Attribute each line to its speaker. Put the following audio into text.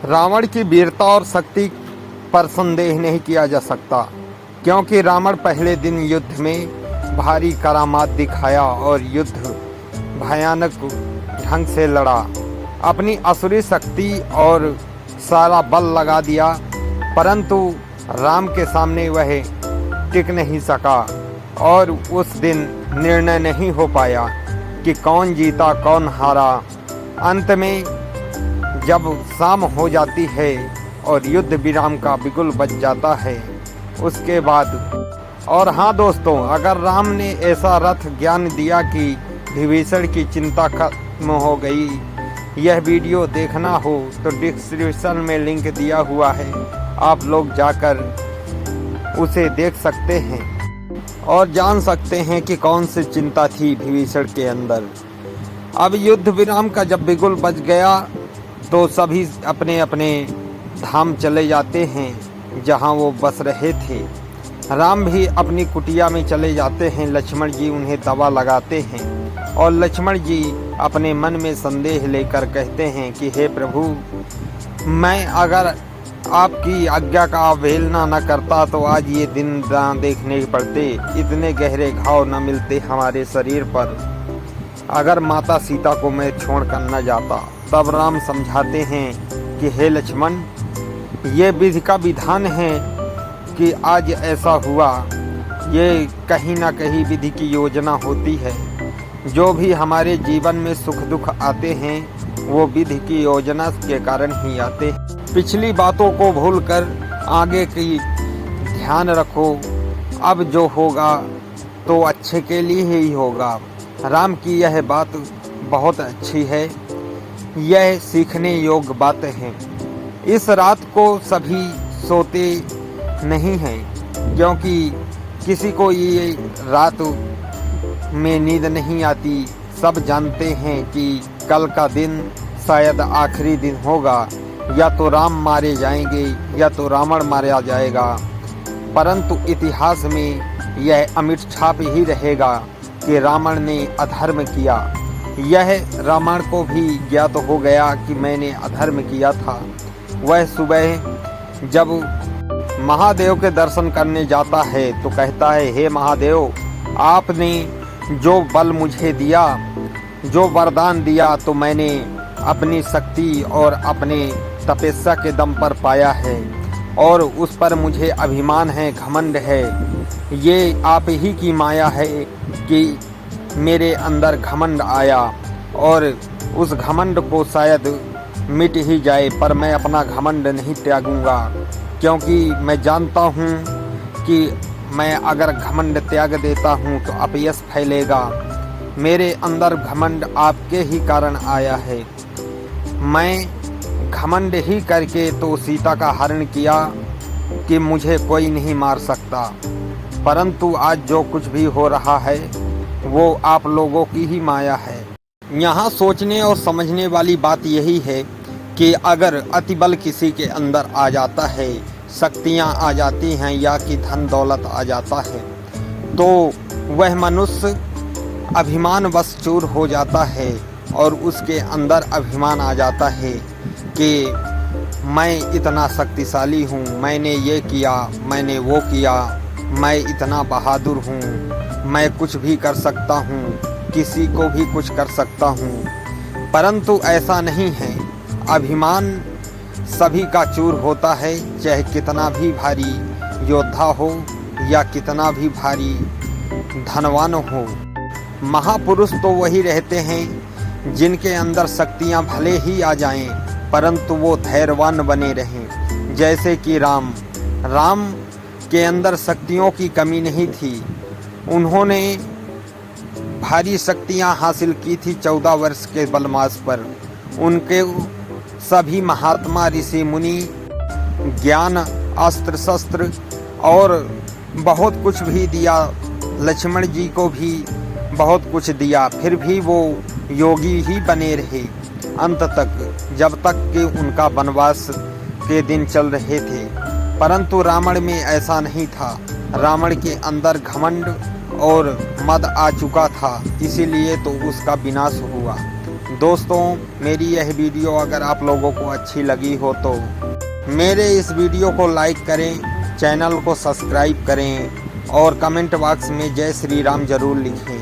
Speaker 1: रावण की वीरता और शक्ति पर संदेह नहीं किया जा सकता, क्योंकि रावण पहले दिन युद्ध में भारी करामात दिखाया और युद्ध भयानक ढंग से लड़ा। अपनी असुरी शक्ति और सारा बल लगा दिया, परंतु राम के सामने वह टिक नहीं सका और उस दिन निर्णय नहीं हो पाया कि कौन जीता कौन हारा। अंत में जब शाम हो जाती है और युद्ध विराम का बिगुल बज जाता है, उसके बाद और हाँ दोस्तों, अगर राम ने ऐसा रथ ज्ञान दिया कि विभीषण की चिंता खत्म हो गई, यह वीडियो देखना हो तो डिस्क्रिप्शन में लिंक दिया हुआ है, आप लोग जाकर उसे देख सकते हैं और जान सकते हैं कि कौन सी चिंता थी विभीषण के अंदर। अब युद्ध विराम का जब बिगुल बज गया तो सभी अपने अपने धाम चले जाते हैं जहां वो बस रहे थे। राम भी अपनी कुटिया में चले जाते हैं, लक्ष्मण जी उन्हें दवा लगाते हैं और लक्ष्मण जी अपने मन में संदेह लेकर कहते हैं कि हे प्रभु, मैं अगर आपकी आज्ञा का अवहेलना न करता तो आज ये दिन ना देखने पड़ते, इतने गहरे घाव न मिलते हमारे शरीर पर, अगर माता सीता को मैं छोड़कर न जाता। तब राम समझाते हैं कि हे लक्ष्मण, ये विधि का विधान है कि आज ऐसा हुआ, ये कहीं ना कहीं विधि की योजना होती है। जो भी हमारे जीवन में सुख दुख आते हैं वो विधि की योजना के कारण ही आते हैं। पिछली बातों को भूलकर आगे की ध्यान रखो, अब जो होगा तो अच्छे के लिए ही होगा। राम की यह बात बहुत अच्छी है, यह सीखने योग्य बात है। इस रात को सभी सोते नहीं हैं, क्योंकि किसी को ये रात में नींद नहीं आती। सब जानते हैं कि कल का दिन शायद आखिरी दिन होगा, या तो राम मारे जाएंगे या तो रावण मारा जाएगा, परंतु इतिहास में यह अमिट छाप ही रहेगा कि रावण ने अधर्म किया। यह रावण को भी ज्ञात हो गया कि मैंने अधर्म किया था। वह सुबह जब महादेव के दर्शन करने जाता है तो कहता है, हे महादेव, आपने जो बल मुझे दिया, जो वरदान दिया, तो मैंने अपनी शक्ति और अपने तपस्या के दम पर पाया है और उस पर मुझे अभिमान है, घमंड है। ये आप ही की माया है कि मेरे अंदर घमंड आया और उस घमंड को शायद मिट ही जाए, पर मैं अपना घमंड नहीं त्यागूंगा, क्योंकि मैं जानता हूँ कि मैं अगर घमंड त्याग देता हूँ तो अपयश फैलेगा। मेरे अंदर घमंड आपके ही कारण आया है। मैं घमंड ही करके तो सीता का हरण किया कि मुझे कोई नहीं मार सकता, परंतु आज जो कुछ भी हो रहा है वो आप लोगों की ही माया है। यहाँ सोचने और समझने वाली बात यही है कि अगर अतिबल किसी के अंदर आ जाता है, शक्तियाँ आ जाती हैं या कि धन दौलत आ जाता है, तो वह मनुष्य अभिमान वश चूर हो जाता है और उसके अंदर अभिमान आ जाता है कि मैं इतना शक्तिशाली हूँ, मैंने ये किया, मैंने वो किया, मैं इतना बहादुर हूँ, मैं कुछ भी कर सकता हूँ, किसी को भी कुछ कर सकता हूँ। परंतु ऐसा नहीं है। अभिमान सभी का चूर होता है, चाहे कितना भी भारी योद्धा हो या कितना भी भारी धनवान हो। महापुरुष तो वही रहते हैं जिनके अंदर शक्तियाँ भले ही आ जाएं, परंतु वो धैर्यवान बने रहें। जैसे कि राम के अंदर शक्तियों की कमी नहीं थी। उन्होंने भारी शक्तियाँ हासिल की थी 14 वर्ष के वनवास पर। उनके सभी महात्मा ऋषि मुनि ज्ञान, अस्त्र शस्त्र और बहुत कुछ भी दिया, लक्ष्मण जी को भी बहुत कुछ दिया, फिर भी वो योगी ही बने रहे अंत तक, जब तक कि उनका वनवास के दिन चल रहे थे। परंतु रावण में ऐसा नहीं था। रावण के अंदर घमंड और मद आ चुका था, इसीलिए तो उसका विनाश हुआ। दोस्तों, मेरी यह वीडियो अगर आप लोगों को अच्छी लगी हो तो मेरे इस वीडियो को लाइक करें, चैनल को सब्सक्राइब करें और कमेंट बॉक्स में जय श्री राम जरूर लिखें।